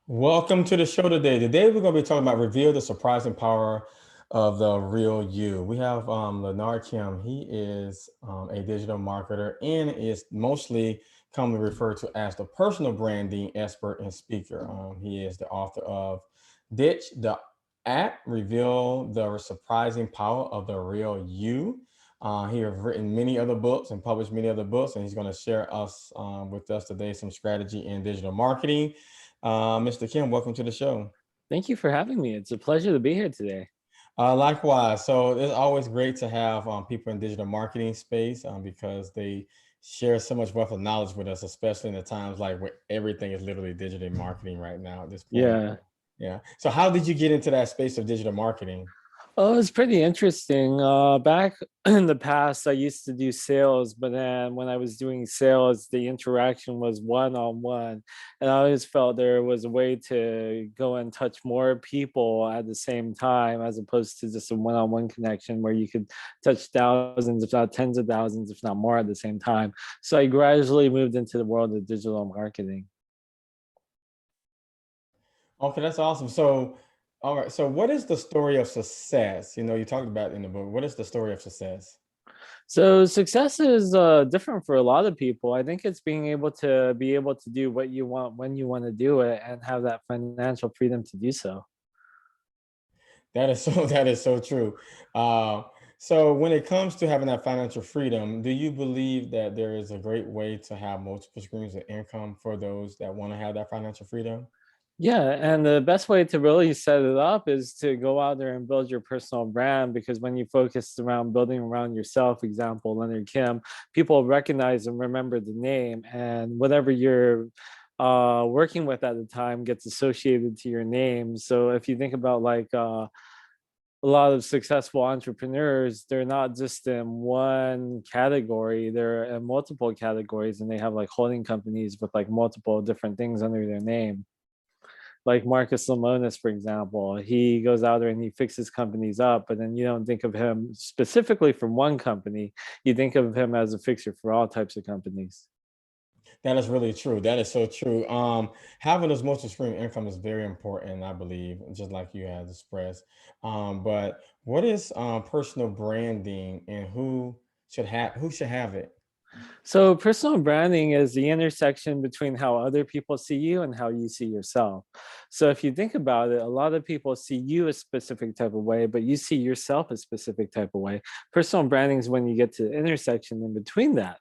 Welcome to the show today. Today we're going to be talking about reveal the surprising power of the real you. We have Leonard Kim. He is a digital marketer and is mostly commonly referred to as the personal branding expert and speaker. He is the author of Ditch the App, Reveal the Surprising Power of the Real You. He has written many other books and published many other books, and he's going to share with us today some strategy in digital marketing. Mr. Kim, welcome to the show. Thank you for having me. It's a pleasure to be here today. Likewise. So it's always great to have people in digital marketing space because they share so much wealth of knowledge with us, especially in the times like where everything is literally digital marketing right now at this point. Yeah. Yeah. So how did you get into that space of digital marketing? Oh, it's pretty interesting. Back in the past, I used to do sales, but then when I was doing sales, the interaction was one-on-one. And I always felt there was a way to go and touch more people at the same time, as opposed to just a one-on-one connection where you could touch thousands, if not tens of thousands, if not more at the same time. So I gradually moved into the world of digital marketing. Okay, that's awesome. So, all right. So, what is the story of success? You talked about it in the book. What is the story of success? So success is different for a lot of people. I think it's being able to do what you want when you want to do it and have that financial freedom to do so. That is so. That is so true. Uh, so, when it comes to having that financial freedom, do you believe that there is a great way to have multiple streams of income for those that want to have that financial freedom? Yeah, and the best way to really set it up is to go out there and build your personal brand, because when you focus around building around yourself, example Leonard Kim, people recognize and remember the name, and whatever you're working with at the time gets associated to your name. So if you think about a lot of successful entrepreneurs, they're not just in one category, they're in multiple categories, and they have like holding companies with like multiple different things under their name. Like Marcus Lemonis, for example, he goes out there and he fixes companies up, but then you don't think of him specifically from one company. You think of him as a fixer for all types of companies. That is really true. That is so true. Having those multi-stream income is very important, I believe, just like you had expressed. But what is personal branding, and who should have it? So personal branding is the intersection between how other people see you and how you see yourself. So if you think about it, a lot of people see you a specific type of way, but you see yourself a specific type of way. Personal branding is when you get to the intersection in between that.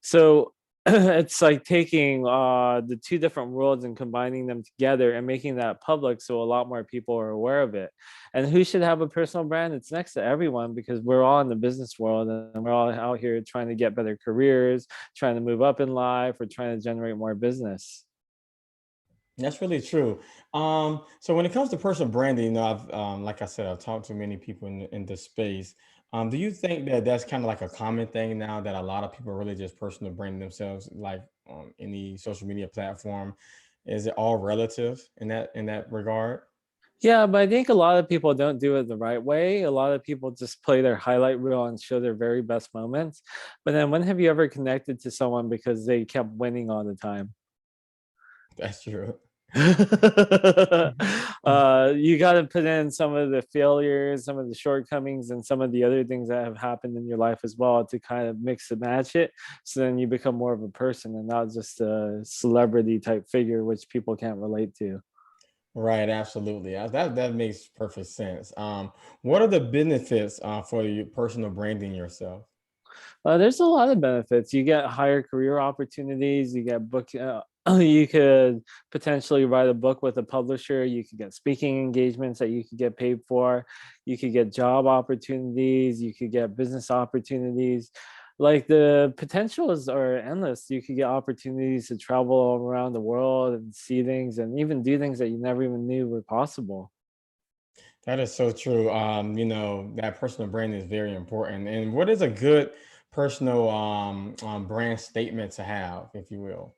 So it's like taking the two different worlds and combining them together and making that public so a lot more people are aware of it. And who should have a personal brand? It's next to everyone, because we're all in the business world and we're all out here trying to get better careers, trying to move up in life, or trying to generate more business. That's really true. So when it comes to personal branding, I've, like I said, I've talked to many people in this space. Do you think that that's kind of like a common thing now that a lot of people really just personal brand themselves, like on any social media platform? Is it all relative in that regard? Yeah, but I think a lot of people don't do it the right way. A lot of people just play their highlight reel and show their very best moments. But then when have you ever connected to someone because they kept winning all the time? That's true. You got to put in some of the failures, some of the shortcomings, and some of the other things that have happened in your life as well to kind of mix and match it. So then you become more of a person and not just a celebrity type figure, which people can't relate to. Right, absolutely. That makes perfect sense. What are the benefits for your personal branding yourself? There's a lot of benefits. You get higher career opportunities. You get book. You could potentially write a book with a publisher. You could get speaking engagements that you could get paid for. You could get job opportunities. You could get business opportunities. Like the potentials are endless. You could get opportunities to travel around the world and see things and even do things that you never even knew were possible. That is so true. That personal branding is very important. And what is a good personal brand statement to have, if you will?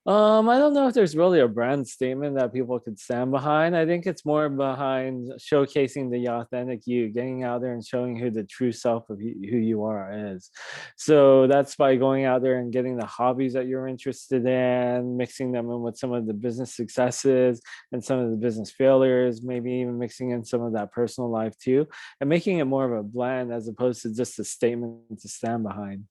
I don't know if there's really a brand statement that people could stand behind. I think it's more behind showcasing the authentic you, getting out there and showing who the true self of who you are is. So that's by going out there and getting the hobbies that you're interested in, mixing them in with some of the business successes and some of the business failures, maybe even mixing in some of that personal life too, and making it more of a blend as opposed to just a statement to stand behind.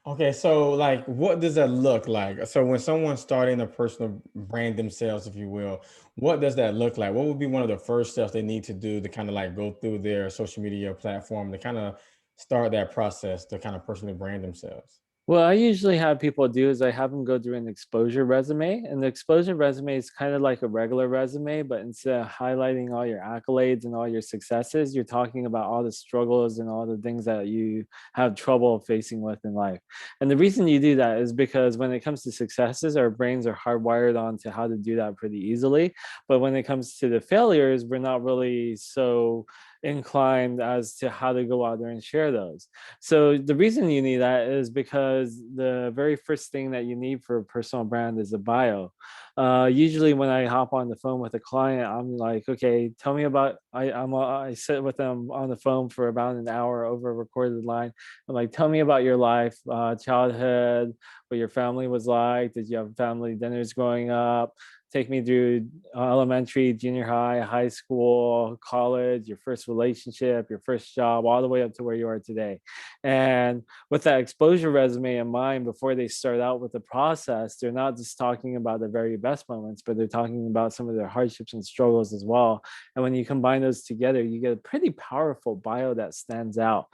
Okay, so like what does that look like? So when someone's starting a personal brand themselves, if you will, what does that look like? What would be one of the first steps they need to do to kind of like go through their social media platform to kind of start that process to kind of personally brand themselves? What I usually have people do is I have them go through an exposure resume, and the exposure resume is kind of like a regular resume, but instead of highlighting all your accolades and all your successes, you're talking about all the struggles and all the things that you have trouble facing with in life. And the reason you do that is because when it comes to successes, our brains are hardwired onto how to do that pretty easily. But when it comes to the failures, we're not really so inclined as to how to go out there and share those. So the reason you need that is because the very first thing that you need for a personal brand is a bio. Usually, when I hop on the phone with a client, I'm like, okay, tell me about. I sit with them on the phone for about an hour over a recorded line. I'm like, tell me about your life, childhood, what your family was like. Did you have family dinners growing up? Take me through elementary, junior high, high school, college, your first relationship, your first job, all the way up to where you are today. And with that exposure resume in mind, before they start out with the process, they're not just talking about the very best moments, but they're talking about some of their hardships and struggles as well. And when you combine those together, you get a pretty powerful bio that stands out.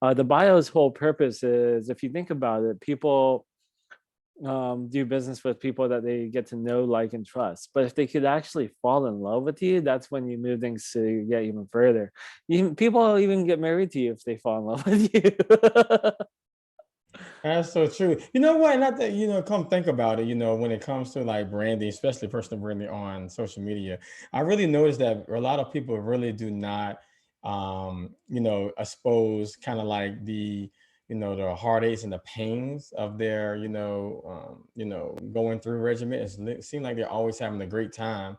The bio's whole purpose is, if you think about it, people do business with people that they get to know, like, and trust. But if they could actually fall in love with you, that's when you move things to get even further. People even get married to you if they fall in love with you. That's so true. You know what? Not that, come think about it, when it comes to like branding, especially personal branding on social media, I really noticed that a lot of people really do not, expose kind of like the heartaches and the pains of their, going through regimen. It seems like they're always having a great time.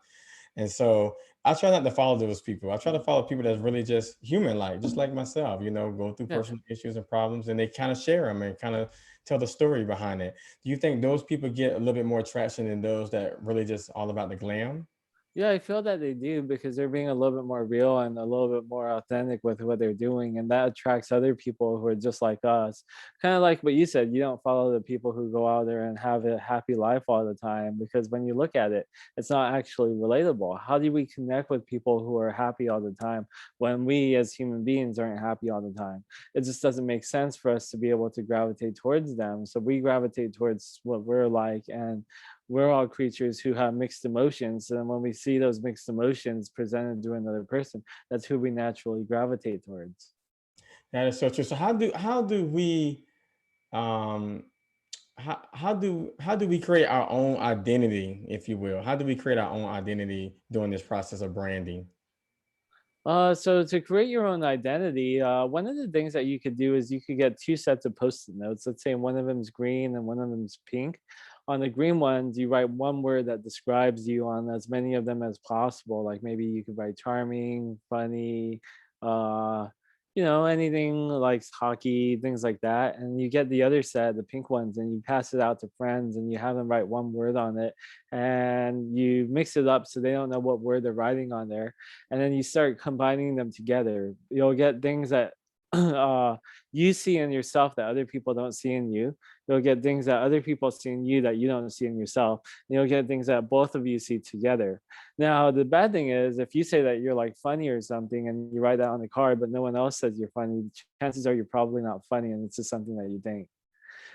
And so I try not to follow those people. I try to follow people that's really just human, like just like myself, go through Yeah. personal issues and problems, and they kind of share them and kind of tell the story behind it. Do you think those people get a little bit more traction than those that really just all about the glam? Yeah, I feel that they do because they're being a little bit more real and a little bit more authentic with what they're doing. And that attracts other people who are just like us. Kind of like what you said, you don't follow the people who go out there and have a happy life all the time, because when you look at it, it's not actually relatable. How do we connect with people who are happy all the time when we as human beings aren't happy all the time? It just doesn't make sense for us to be able to gravitate towards them. So we gravitate towards what we're like. And we're all creatures who have mixed emotions, and when we see those mixed emotions presented to another person, that's who we naturally gravitate towards. That is so true. So how do we um how do we create our own identity, if you will? How do we create our own identity during this process of branding? So to create your own identity, one of the things that you could do is you could get two sets of post-it notes. Let's say one of them's green and one of them's pink. On the green ones, you write one word that describes you on as many of them as possible. Like maybe you could write charming, funny, uh, anything like hockey, things like that. And you get the other set, the pink ones, and you pass it out to friends and you have them write one word on it, and you mix it up so they don't know what word they're writing on there, and then you start combining them together. You'll get things that you see in yourself that other people don't see in you. You'll get things that other people see in you that you don't see in yourself. And you'll get things that both of you see together. Now, the bad thing is, if you say that you're like funny or something and you write that on the card, but no one else says you're funny, chances are you're probably not funny, and it's just something that you think.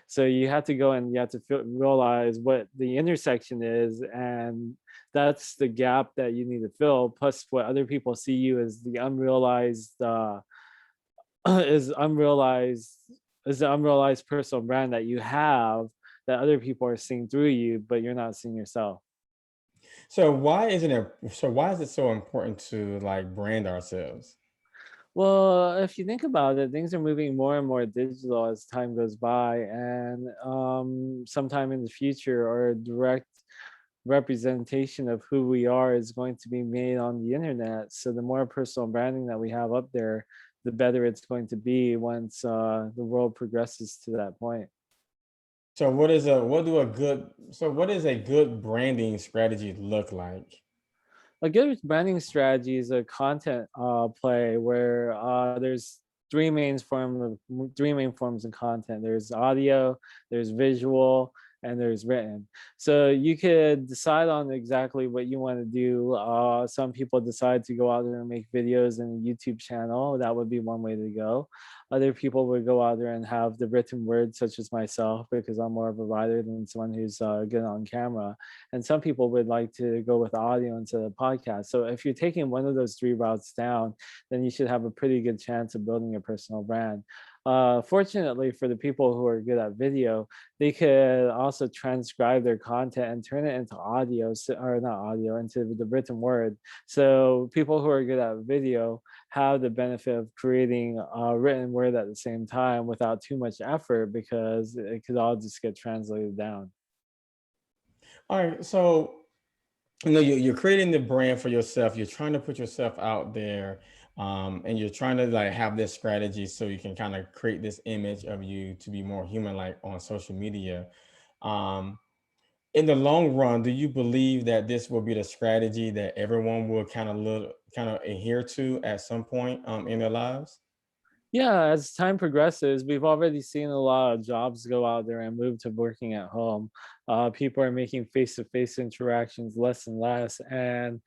So you have to go and you have to realize what the intersection is, and that's the gap that you need to fill. Plus, what other people see you as the unrealized is unrealized is the unrealized personal brand that you have, that other people are seeing through you, but you're not seeing yourself. So why is it so important to like brand ourselves? Well, if you think about it, things are moving more and more digital as time goes by, and sometime in the future, or a direct representation of who we are is going to be made on the internet. So the more personal branding that we have up there, the better it's going to be once the world progresses to that point. So what is a good branding strategy look like? A good branding strategy is a content play where there's three main forms of content. There's audio, there's visual, and there's written. So you could decide on exactly what you want to do. Some people decide to go out there and make videos in a YouTube channel. That would be one way to go. Other people would go out there and have the written word, such as myself, because I'm more of a writer than someone who's good on camera. And some people would like to go with audio instead of podcast. So if you're taking one of those three routes down, then you should have a pretty good chance of building a personal brand. Fortunately for the people who are good at video, they could also transcribe their content and turn it into audio, or not audio, into the written word. So people who are good at video have the benefit of creating a written word at the same time without too much effort, because it could all just get translated down. All right, so you're creating the brand for yourself. You're trying to put yourself out there, and you're trying to like have this strategy so you can kind of create this image of you to be more human-like on social media. Um, in the long run, do you believe that this will be the strategy that everyone will kind of adhere to at some point in their lives? Yeah, as time progresses, we've already seen a lot of jobs go out there and move to working at home. People are making face-to-face interactions less and less, and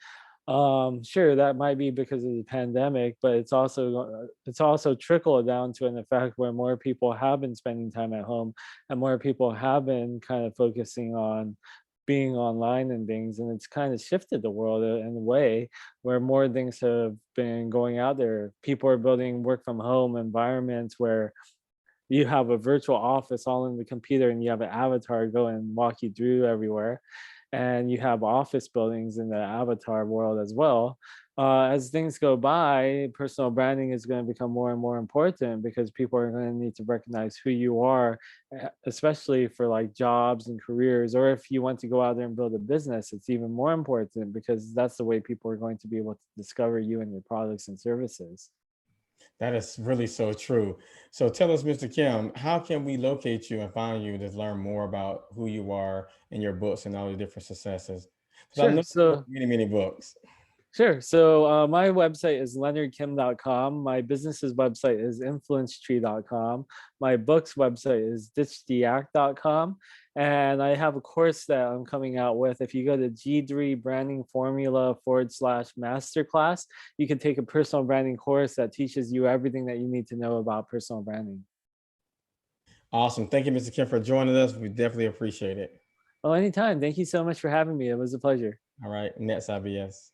sure, that might be because of the pandemic, but it's also trickled down to an effect where more people have been spending time at home, and more people have been kind of focusing on being online and things, and it's kind of shifted the world in a way where more things have been going out there. People are building work from home environments where you have a virtual office all in the computer, and you have an avatar go and walk you through everywhere, and you have office buildings in the avatar world as well. As things go by, personal branding is going to become more and more important, because people are going to need to recognize who you are, especially for like jobs and careers. Or if you want to go out there and build a business, it's even more important, because that's the way people are going to be able to discover you and your products and services. That is really so true. So tell us, Mr. Kim, how can we locate you and find you to learn more about who you are and your books and all the different successes? Because I Sure. know you wrote So many, many books. Sure. So my website is leonardkim.com. My business's website is influencetree.com. My book's website is ditchtheact.com. And I have a course that I'm coming out with. If you go to G3 Branding Formula /masterclass, you can take a personal branding course that teaches you everything that you need to know about personal branding. Awesome. Thank you, Mr. Kim, for joining us. We definitely appreciate it. Well, anytime. Thank you so much for having me. It was a pleasure. All right. Next IBS.